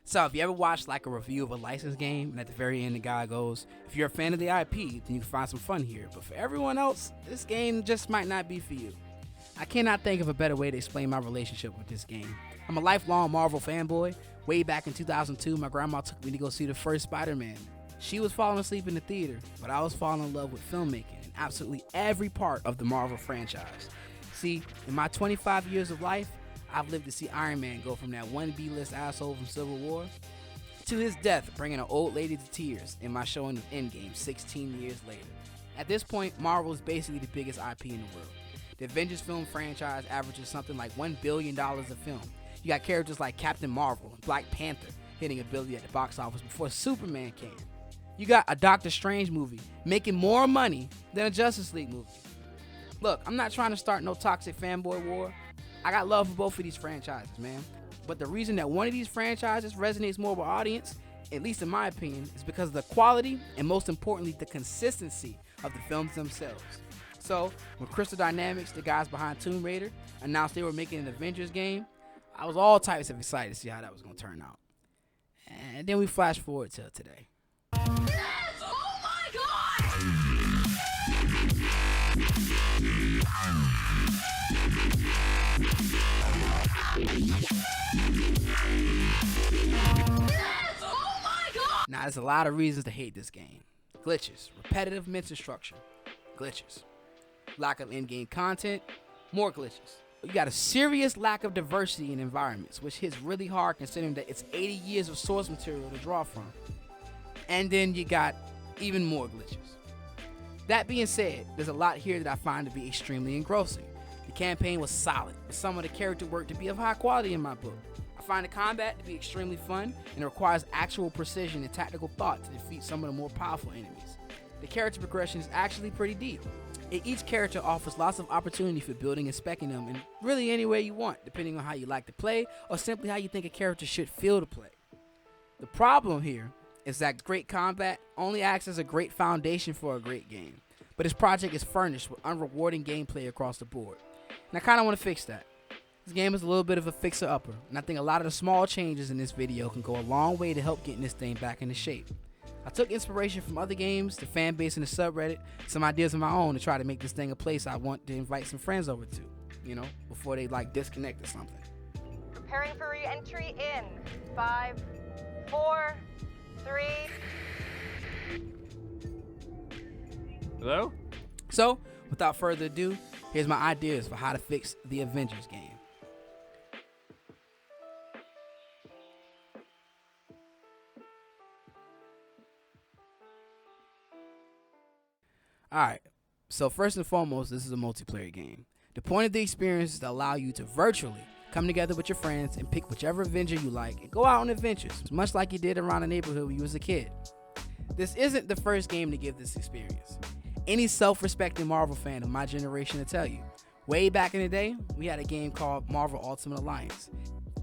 So if you ever watched like a review of a licensed game and at the very end the guy goes, if you're a fan of the IP, then you can find some fun here. But for everyone else, this game just might not be for you. I cannot think of a better way to explain my relationship with this game. I'm a lifelong Marvel fanboy. Way back in 2002, my grandma took me to go see the first Spider-Man. She was falling asleep in the theater, but I was falling in love with filmmaking and absolutely every part of the Marvel franchise. See, in my 25 years of life, I've lived to see Iron Man go from that one B-list asshole from Civil War to his death, bringing an old lady to tears in my showing of Endgame 16 years later. At this point, Marvel is basically the biggest IP in the world. The Avengers film franchise averages something like $1 billion a film. You got characters like Captain Marvel and Black Panther hitting $1 billion at the box office before Superman can. You got a Doctor Strange movie making more money than a Justice League movie. Look, I'm not trying to start no toxic fanboy war. I got love for both of these franchises, man. But the reason that one of these franchises resonates more with audience, at least in my opinion, is because of the quality and most importantly, the consistency of the films themselves. So, when Crystal Dynamics, the guys behind Tomb Raider, announced they were making an Avengers game, I was all types of excited to see how that was going to turn out. And then we flash forward till today. Yes! Oh my God! Yes! Oh my God! Now, there's a lot of reasons to hate this game. Glitches, repetitive mental structure, glitches. Lack of in-game content, more glitches. You got a serious lack of diversity in environments, which hits really hard considering that it's 80 years of source material to draw from. And then you got even more glitches. That being said, there's a lot here that I find to be extremely engrossing. The campaign was solid, with some of the character work to be of high quality in my book. I find the combat to be extremely fun, and it requires actual precision and tactical thought to defeat some of the more powerful enemies. The character progression is actually pretty deep. Each character offers lots of opportunity for building and speccing them in really any way you want, depending on how you like to play or simply how you think a character should feel to play. The problem here is that great combat only acts as a great foundation for a great game, but this project is furnished with unrewarding gameplay across the board. And I kind of want to fix that. This game is a little bit of a fixer-upper, and I think a lot of the small changes in this video can go a long way to help getting this thing back into shape. I took inspiration from other games, the fan base in the subreddit, some ideas of my own to try to make this thing a place I want to invite some friends over to, before they disconnect or something. Preparing for re-entry in 5, 4, 3. Hello? So, without further ado, here's my ideas for how to fix the Avengers game. Alright, so first and foremost, this is a multiplayer game. The point of the experience is to allow you to virtually come together with your friends and pick whichever Avenger you like and go out on adventures, much like you did around the neighborhood when you was a kid. This isn't the first game to give this experience. Any self-respecting Marvel fan of my generation will tell you, way back in the day, we had a game called Marvel Ultimate Alliance.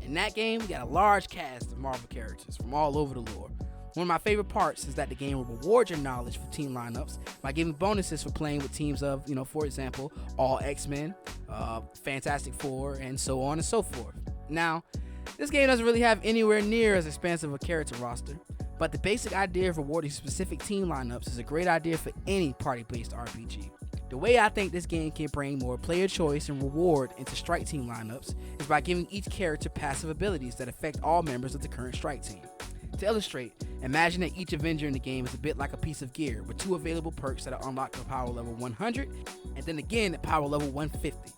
In that game, we got a large cast of Marvel characters from all over the lore. One of my favorite parts is that the game will reward your knowledge for team lineups by giving bonuses for playing with teams of, for example, all X-Men, Fantastic Four, and so on and so forth. Now, this game doesn't really have anywhere near as expansive a character roster, but the basic idea of rewarding specific team lineups is a great idea for any party-based RPG. The way I think this game can bring more player choice and reward into strike team lineups is by giving each character passive abilities that affect all members of the current strike team. To illustrate, imagine that each Avenger in the game is a bit like a piece of gear with 2 available perks that are unlocked at power level 100 and then again at power level 150.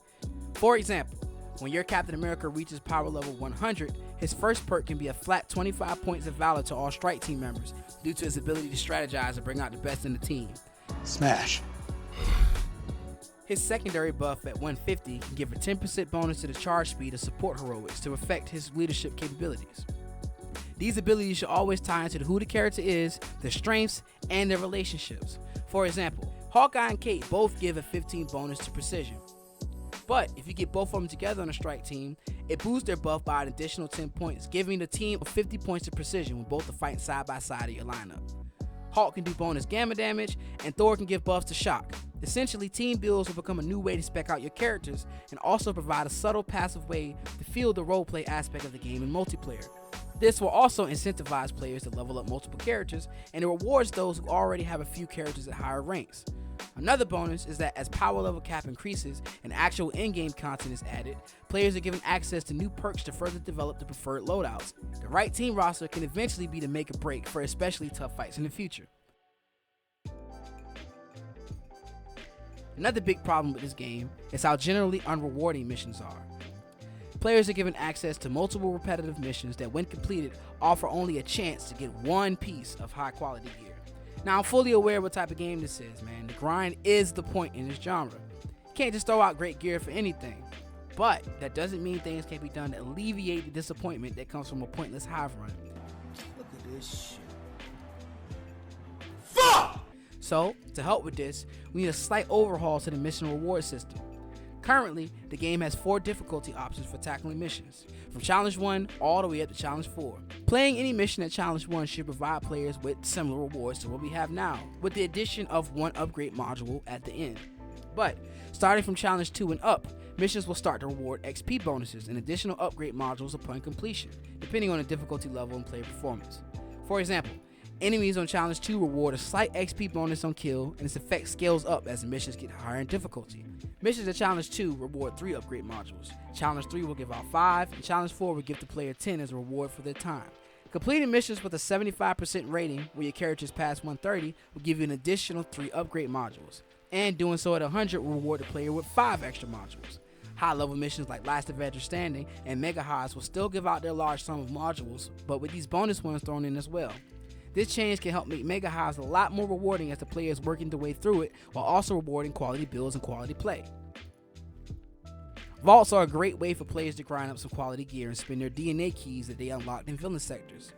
For example, when your Captain America reaches power level 100, his first perk can be a flat 25 points of valor to all strike team members due to his ability to strategize and bring out the best in the team. Smash. His secondary buff at 150 can give a 10% bonus to the charge speed of support heroics to affect his leadership capabilities. These abilities should always tie into who the character is, their strengths, and their relationships. For example, Hawkeye and Kate both give a 15 bonus to precision. But if you get both of them together on a strike team, it boosts their buff by an additional 10 points, giving the team 50 points of precision when both are fighting side by side of your lineup. Hulk can do bonus gamma damage, and Thor can give buffs to shock. Essentially, team builds will become a new way to spec out your characters and also provide a subtle passive way to feel the roleplay aspect of the game in multiplayer. This will also incentivize players to level up multiple characters, and it rewards those who already have a few characters at higher ranks. Another bonus is that as power level cap increases and actual in-game content is added, players are given access to new perks to further develop the preferred loadouts. The right team roster can eventually be the make or break for especially tough fights in the future. Another big problem with this game is how generally unrewarding missions are. Players are given access to multiple repetitive missions that, when completed, offer only a chance to get one piece of high quality gear. Now, I'm fully aware what type of game this is, man. The grind is the point in this genre. You can't just throw out great gear for anything. But that doesn't mean things can't be done to alleviate the disappointment that comes from a pointless hive run. Look at this shit. Fuck! So, to help with this, we need a slight overhaul to the mission reward system. Currently, the game has 4 difficulty options for tackling missions, from Challenge 1 all the way up to Challenge 4. Playing any mission at Challenge 1 should provide players with similar rewards to what we have now, with the addition of one upgrade module at the end. But, starting from Challenge 2 and up, missions will start to reward XP bonuses and additional upgrade modules upon completion, depending on the difficulty level and player performance. For example, enemies on Challenge 2 reward a slight XP bonus on kill, and its effect scales up as the missions get higher in difficulty. Missions at Challenge 2 reward 3 upgrade modules. Challenge 3 will give out 5, and Challenge 4 will give the player 10 as a reward for their time. Completing missions with a 75% rating, where your characters pass 130, will give you an additional 3 upgrade modules. And doing so at 100 will reward the player with 5 extra modules. High-level missions like Last Avenger Standing and Mega Highs will still give out their large sum of modules, but with these bonus ones thrown in as well. This change can help make Mega Highs a lot more rewarding as the player is working their way through it, while also rewarding quality builds and quality play. Vaults are a great way for players to grind up some quality gear and spend their DNA keys that they unlocked in villain sectors.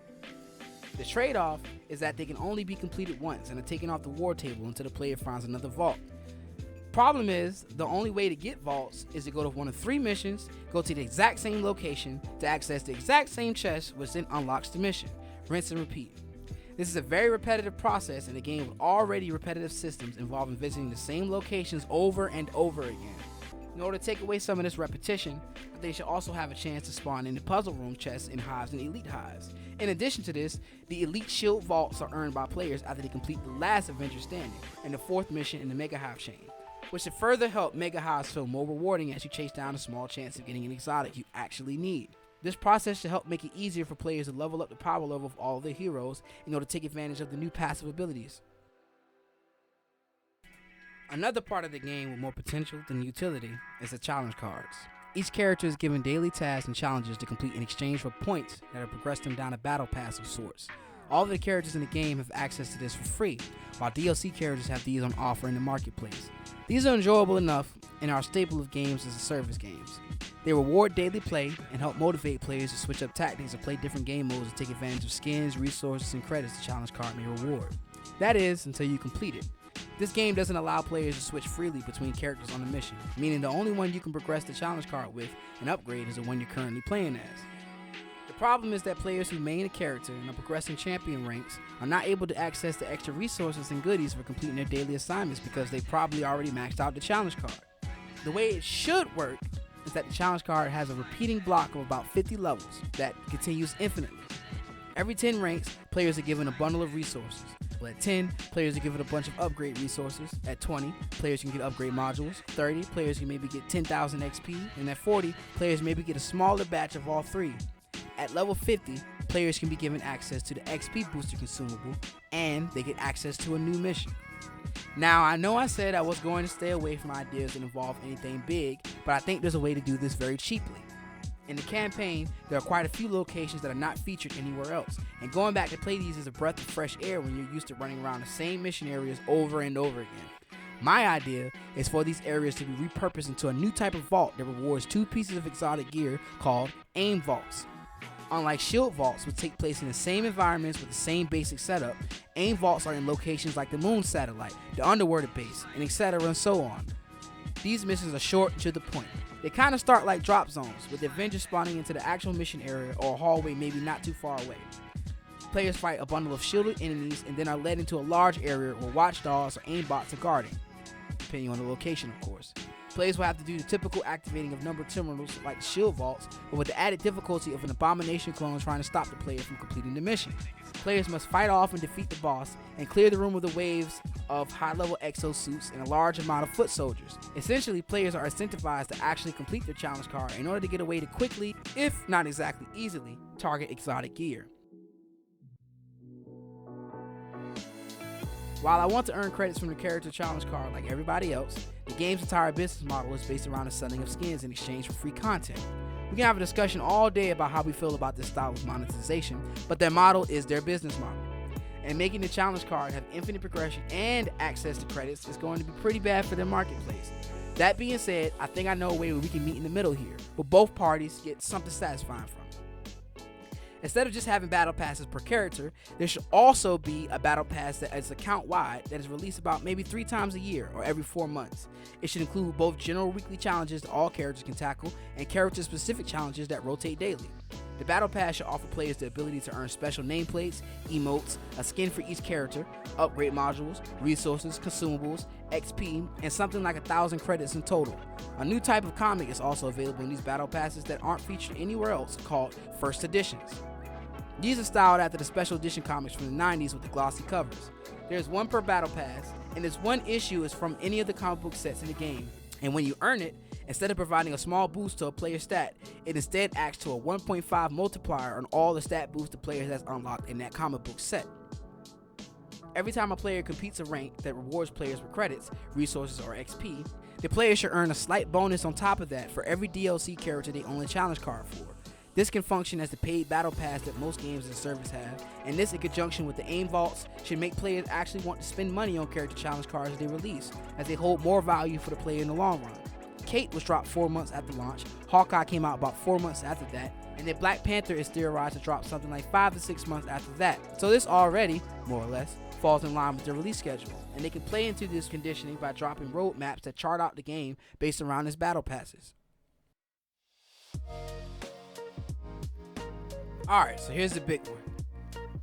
The trade-off is that they can only be completed once and are taken off the war table until the player finds another vault. Problem is, the only way to get vaults is to go to one of 3 missions, go to the exact same location to access the exact same chest, which then unlocks the mission. Rinse and repeat. This is a very repetitive process in a game with already repetitive systems involving visiting the same locations over and over again. In order to take away some of this repetition, they should also have a chance to spawn in the puzzle room chests in hives and elite hives. In addition to this, the elite shield vaults are earned by players after they complete the last Avenger Standing and the 4th mission in the Mega Hive chain, which should further help Mega Hives feel more rewarding as you chase down a small chance of getting an exotic you actually need. This process should help make it easier for players to level up the power level of all of their heroes in order to take advantage of the new passive abilities. Another part of the game with more potential than utility is the challenge cards. Each character is given daily tasks and challenges to complete in exchange for points that will progress them down a battle pass of sorts. All of the characters in the game have access to this for free, while DLC characters have these on offer in the marketplace. These are enjoyable enough and are a staple of games as a service games. They reward daily play and help motivate players to switch up tactics or play different game modes to take advantage of skins, resources, and credits the challenge card may reward. That is, until you complete it. This game doesn't allow players to switch freely between characters on the mission, meaning the only one you can progress the challenge card with and upgrade is the one you're currently playing as. The problem is that players who main a character and are progressing champion ranks are not able to access the extra resources and goodies for completing their daily assignments because they probably already maxed out the challenge card. The way it should work is that the challenge card has a repeating block of about 50 levels that continues infinitely. Every 10 ranks, players are given a bundle of resources. Well, at 10, players are given a bunch of upgrade resources. At 20, players can get upgrade modules. 30, players can maybe get 10,000 XP. And at 40, players maybe get a smaller batch of all 3. At level 50, players can be given access to the XP booster consumable, and they get access to a new mission. Now, I know I said I was going to stay away from ideas that involve anything big, but I think there's a way to do this very cheaply. In the campaign, there are quite a few locations that are not featured anywhere else, and going back to play these is a breath of fresh air when you're used to running around the same mission areas over and over again. My idea is for these areas to be repurposed into a new type of vault that rewards 2 pieces of exotic gear called aim vaults. Unlike shield vaults, which take place in the same environments with the same basic setup, aim vaults are in locations like the moon satellite, the underworld base, and etc. and so on. These missions are short and to the point. They kind of start like drop zones, with the Avengers spawning into the actual mission area or a hallway maybe not too far away. Players fight a bundle of shielded enemies and then are led into a large area where watchdogs or aimbots are guarding, depending on the location of course. Players will have to do the typical activating of numbered terminals like shield vaults, but with the added difficulty of an abomination clone trying to stop the player from completing the mission. Players must fight off and defeat the boss and clear the room with the waves of high-level exosuits and a large amount of foot soldiers. Essentially, players are incentivized to actually complete their challenge card in order to get away to quickly, if not exactly easily, target exotic gear. While I want to earn credits from the character challenge card like everybody else, the game's entire business model is based around the selling of skins in exchange for free content. We can have a discussion all day about how we feel about this style of monetization, but their model is their business model. And making the challenge card have infinite progression and access to credits is going to be pretty bad for their marketplace. That being said, I think I know a way where we can meet in the middle here, where both parties get something satisfying from it. Instead of just having battle passes per character, there should also be a battle pass that is account-wide that is released about maybe 3 times a year or every 4 months. It should include both general weekly challenges that all characters can tackle and character-specific challenges that rotate daily. The battle pass should offer players the ability to earn special nameplates, emotes, a skin for each character, upgrade modules, resources, consumables, XP, and something like 1,000 credits in total. A new type of comic is also available in these battle passes that aren't featured anywhere else, called First Editions. These are styled after the special edition comics from the 90s with the glossy covers. There's one per battle pass, and this one issue is from any of the comic book sets in the game. And when you earn it, instead of providing a small boost to a player's stat, it instead acts to a 1.5 multiplier on all the stat boosts the player has unlocked in that comic book set. Every time a player completes a rank that rewards players with credits, resources, or XP, the player should earn a slight bonus on top of that for every DLC character they own a challenge card for. This can function as the paid battle pass that most games in the service have, and this in conjunction with the aim vaults should make players actually want to spend money on character challenge cards they release, as they hold more value for the player in the long run. Kate was dropped 4 months after launch, Hawkeye came out about 4 months after that, and then Black Panther is theorized to drop something like 5 to 6 months after that. So this already, more or less, falls in line with their release schedule, and they can play into this conditioning by dropping roadmaps that chart out the game based around its battle passes. Alright, so here's the big one.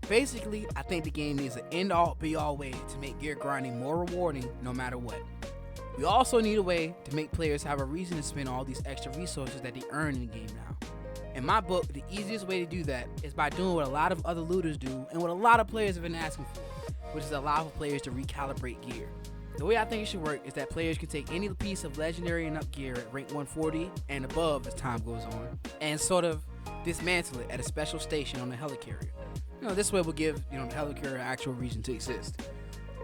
Basically, I think the game needs an end-all be-all way to make gear grinding more rewarding no matter what. We also need a way to make players have a reason to spend all these extra resources that they earn in the game now. In my book, the easiest way to do that is by doing what a lot of other looters do and what a lot of players have been asking for, which is allow for players to recalibrate gear. The way I think it should work is that players can take any piece of legendary and up gear at rank 140 and above as time goes on, and sort of dismantle it at a special station on the helicarrier. This way will give the helicarrier actual reason to exist.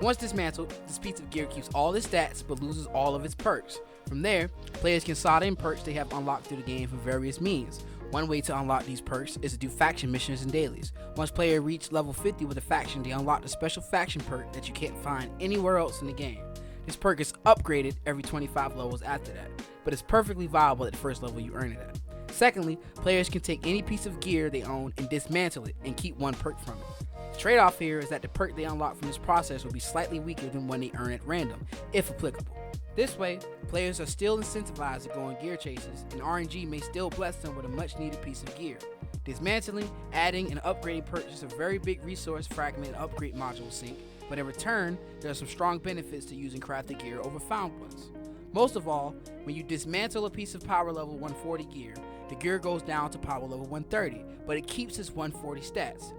Once dismantled, this piece of gear keeps all its stats but loses all of its perks. From there, players can slot in perks they have unlocked through the game for various means. One way to unlock these perks is to do faction missions and dailies. Once player reach level 50 with a faction, they unlock the special faction perk that you can't find anywhere else in the game. This perk is upgraded every 25 levels after that, but it's perfectly viable at the first level you earn it at. Secondly, players can take any piece of gear they own and dismantle it and keep one perk from it. The trade-off here is that the perk they unlock from this process will be slightly weaker than one they earn at random, if applicable. This way, players are still incentivized to go on gear chases, and RNG may still bless them with a much-needed piece of gear. Dismantling, adding, and upgrading perks is a very big resource fragment upgrade module sink, but in return, there are some strong benefits to using crafted gear over found ones. Most of all, when you dismantle a piece of power level 140 gear, the gear goes down to power level 130, but it keeps its 140 stats.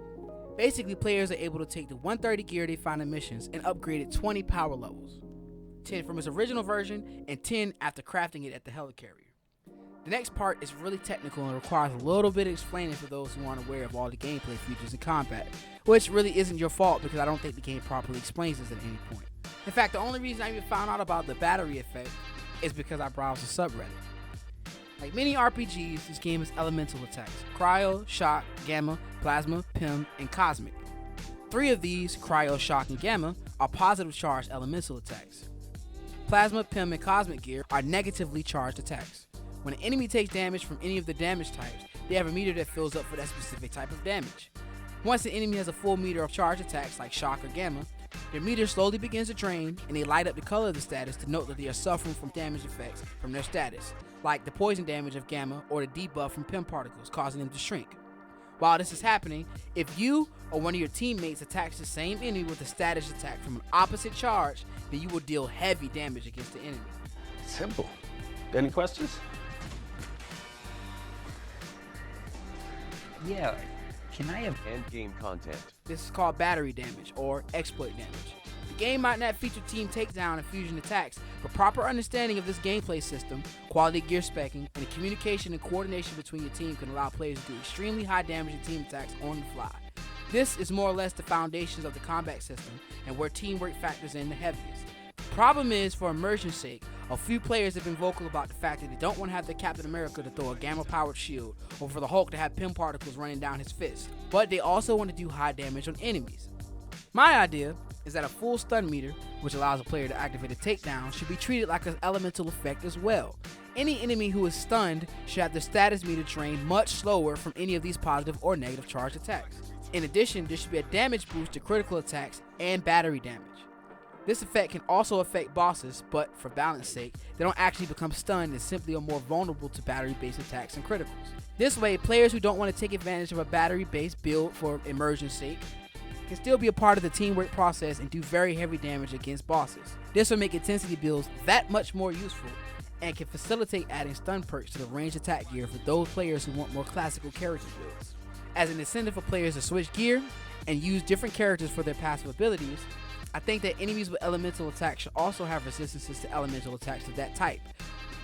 Basically, players are able to take the 130 gear they find in missions and upgrade it 20 power levels. 10 from its original version and 10 after crafting it at the helicarrier. The next part is really technical and requires a little bit of explaining for those who aren't aware of all the gameplay features in combat, which really isn't your fault because I don't think the game properly explains this at any point. In fact, the only reason I even found out about the battery effect is because I browsed the subreddit. Like many RPGs, this game has elemental attacks: Cryo, Shock, Gamma, Plasma, Pim, and Cosmic. 3 of these, Cryo, Shock, and Gamma, are positive charged elemental attacks. Plasma, Pim, and Cosmic gear are negatively charged attacks. When an enemy takes damage from any of the damage types, they have a meter that fills up for that specific type of damage. Once the enemy has a full meter of charge attacks like Shock or Gamma, their meter slowly begins to drain, and they light up the color of the status to note that they are suffering from damage effects from their status, like the poison damage of Gamma or the debuff from Pim particles causing them to shrink. While this is happening, if you or one of your teammates attacks the same enemy with a status attack from an opposite charge, then you will deal heavy damage against the enemy. Simple. Any questions? Yeah, can I have End game content. This is called battery damage or exploit damage. The game might not feature team takedown and fusion attacks, but proper understanding of this gameplay system, quality gear specking, and the communication and coordination between your team can allow players to do extremely high damage team attacks on the fly. This is more or less the foundations of the combat system and where teamwork factors in the heaviest. The problem is, for immersion's sake, a few players have been vocal about the fact that they don't want to have the Captain America to throw a gamma-powered shield, or for the Hulk to have pin particles running down his fist, but they also want to do high damage on enemies. My idea is that a full stun meter, which allows a player to activate a takedown, should be treated like an elemental effect as well. Any enemy who is stunned should have their status meter drained much slower from any of these positive or negative charge attacks. In addition, there should be a damage boost to critical attacks and battery damage. This effect can also affect bosses, but for balance sake, they don't actually become stunned and simply are more vulnerable to battery-based attacks and criticals. This way, players who don't want to take advantage of a battery-based build for immersion's sake can still be a part of the teamwork process and do very heavy damage against bosses. This will make intensity builds that much more useful and can facilitate adding stun perks to the ranged attack gear for those players who want more classical character builds. As an incentive for players to switch gear and use different characters for their passive abilities, I think that enemies with elemental attacks should also have resistances to elemental attacks of that type.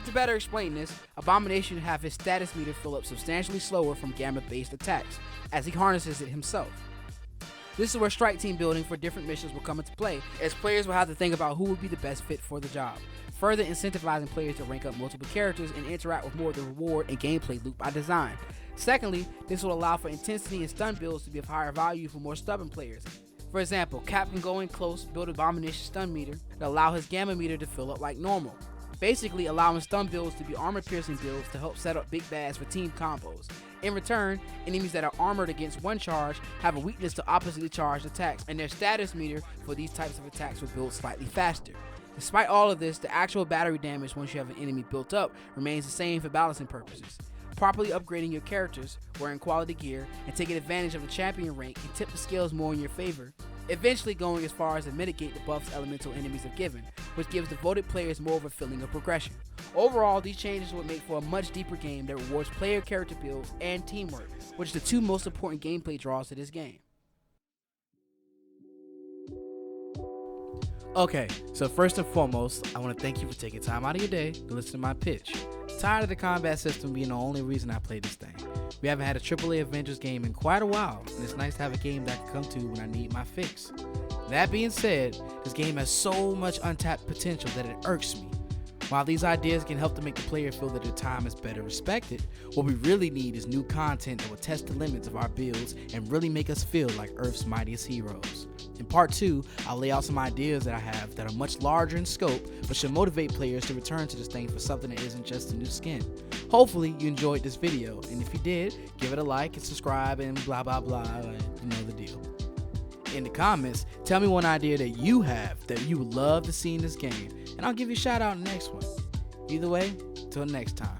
To better explain this, Abomination should have his status meter fill up substantially slower from gamma-based attacks, as he harnesses it himself. This is where strike team building for different missions will come into play, as players will have to think about who would be the best fit for the job, further incentivizing players to rank up multiple characters and interact with more of the reward and gameplay loop by design. Secondly, this will allow for intensity and stun builds to be of higher value for more stubborn players. For example, Cap can go in close, build Abomination stun meter, and allow his gamma meter to fill up like normal, basically allowing stun builds to be armor piercing builds to help set up big bads for team combos. In return, enemies that are armored against one charge have a weakness to oppositely charged attacks, and their status meter for these types of attacks will build slightly faster. Despite all of this, the actual battery damage once you have an enemy built up remains the same for balancing purposes. Properly upgrading your characters, wearing quality gear, and taking advantage of the champion rank can tip the scales more in your favor, eventually going as far as to mitigate the buffs elemental enemies have given, which gives devoted players more of a feeling of progression. Overall, these changes would make for a much deeper game that rewards player character builds and teamwork, which are the two most important gameplay draws to this game. Okay, so first and foremost, I want to thank you for taking time out of your day to listen to my pitch. Tired of the combat system being the only reason I play this thing. We haven't had a AAA Avengers game in quite a while, and it's nice to have a game that I can come to when I need my fix. That being said, this game has so much untapped potential that it irks me. While these ideas can help to make the player feel that their time is better respected, what we really need is new content that will test the limits of our builds and really make us feel like Earth's mightiest heroes. In part 2, I'll lay out some ideas that I have that are much larger in scope, but should motivate players to return to this thing for something that isn't just a new skin. Hopefully you enjoyed this video, and if you did, give it a like and subscribe and blah blah blah, you know the deal. In the comments, tell me one idea that you have that you would love to see in this game, and I'll give you a shout out in the next one. Either way, till next time.